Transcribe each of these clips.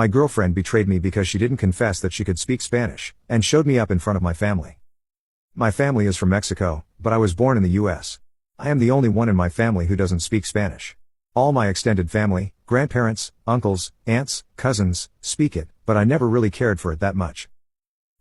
My girlfriend betrayed me because she didn't confess that she could speak Spanish, and showed me up in front of my family. My family is from Mexico, but I was born in the US. I am the only one in my family who doesn't speak Spanish. All my extended family, grandparents, uncles, aunts, cousins, speak it, but I never really cared for it that much.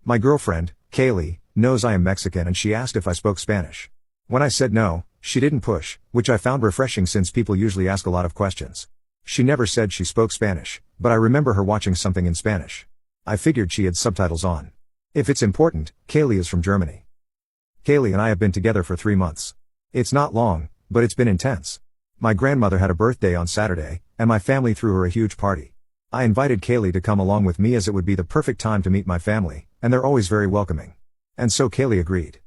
My girlfriend, Kaylee, knows I am Mexican and she asked if I spoke Spanish. When I said no, she didn't push, which I found refreshing since people usually ask a lot of questions. She never said she spoke Spanish, but I remember her watching something in Spanish. I figured she had subtitles on. If it's important, Kaylee is from Germany. Kaylee and I have been together for 3 months. It's not long, but it's been intense. My grandmother had a birthday on Saturday, and my family threw her a huge party. I invited Kaylee to come along with me as it would be the perfect time to meet my family, and they're always very welcoming. And so Kaylee agreed.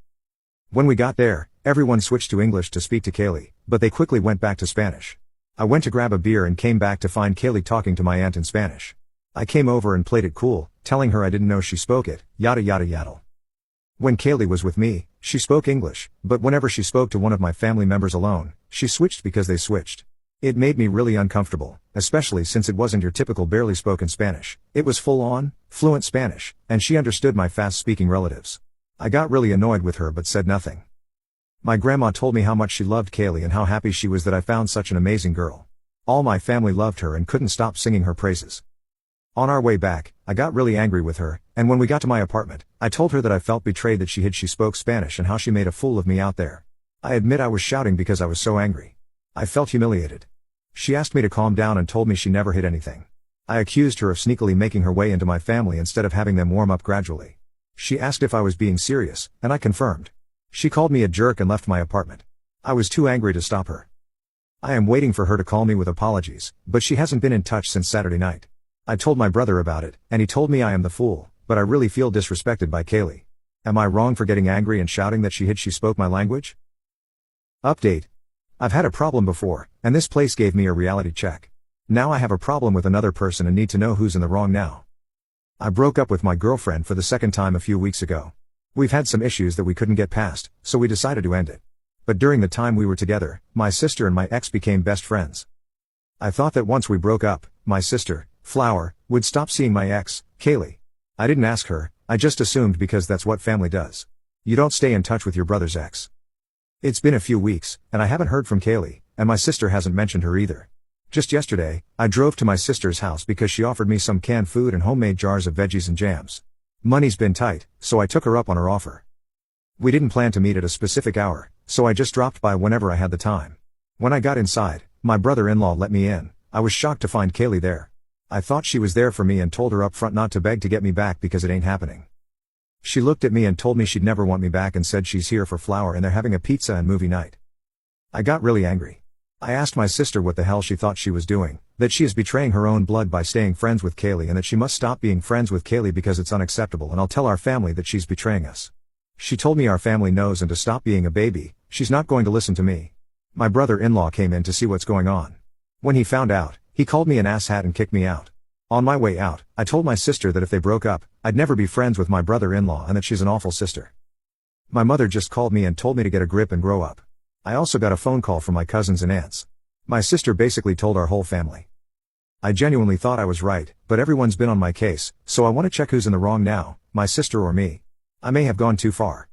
When we got there, everyone switched to English to speak to Kaylee, but they quickly went back to Spanish. I went to grab a beer and came back to find Kaylee talking to my aunt in Spanish. I came over and played it cool, telling her I didn't know she spoke it, yada yada yada. When Kaylee was with me, she spoke English, but whenever she spoke to one of my family members alone, she switched because they switched. It made me really uncomfortable, especially since it wasn't your typical barely spoken Spanish. It was full-on, fluent Spanish, and she understood my fast-speaking relatives. I got really annoyed with her but said nothing. My grandma told me how much she loved Kaylee and how happy she was that I found such an amazing girl. All my family loved her and couldn't stop singing her praises. On our way back, I got really angry with her, and when we got to my apartment, I told her that I felt betrayed that she spoke Spanish and how she made a fool of me out there. I admit I was shouting because I was so angry. I felt humiliated. She asked me to calm down and told me she never hid anything. I accused her of sneakily making her way into my family instead of having them warm up gradually. She asked if I was being serious, and I confirmed. She called me a jerk and left my apartment. I was too angry to stop her. I am waiting for her to call me with apologies, but she hasn't been in touch since Saturday night. I told my brother about it, and he told me I am the fool, but I really feel disrespected by Kaylee. Am I wrong for getting angry and shouting that she spoke my language? Update. I've had a problem before, and this place gave me a reality check. Now I have a problem with another person and need to know who's in the wrong now. I broke up with my girlfriend for the second time a few weeks ago. We've had some issues that we couldn't get past, so we decided to end it. But during the time we were together, my sister and my ex became best friends. I thought that once we broke up, my sister, Flower, would stop seeing my ex, Kaylee. I didn't ask her, I just assumed because that's what family does. You don't stay in touch with your brother's ex. It's been a few weeks, and I haven't heard from Kaylee, and my sister hasn't mentioned her either. Just yesterday, I drove to my sister's house because she offered me some canned food and homemade jars of veggies and jams. Money's been tight, so I took her up on her offer. We didn't plan to meet at a specific hour, so I just dropped by whenever I had the time. When I got inside, my brother-in-law let me in. I was shocked to find Kaylee there. I thought she was there for me and told her up front not to beg to get me back because it ain't happening. She looked at me and told me she'd never want me back and said she's here for Flower and they're having a pizza and movie night. I got really angry. I asked my sister what the hell she thought she was doing, that she is betraying her own blood by staying friends with Kaylee and that she must stop being friends with Kaylee because it's unacceptable and I'll tell our family that she's betraying us. She told me our family knows and to stop being a baby, she's not going to listen to me. My brother-in-law came in to see what's going on. When he found out, he called me an asshat and kicked me out. On my way out, I told my sister that if they broke up, I'd never be friends with my brother-in-law and that she's an awful sister. My mother just called me and told me to get a grip and grow up. I also got a phone call from my cousins and aunts. My sister basically told our whole family. I genuinely thought I was right, but everyone's been on my case, so I want to check who's in the wrong now, my sister or me. I may have gone too far.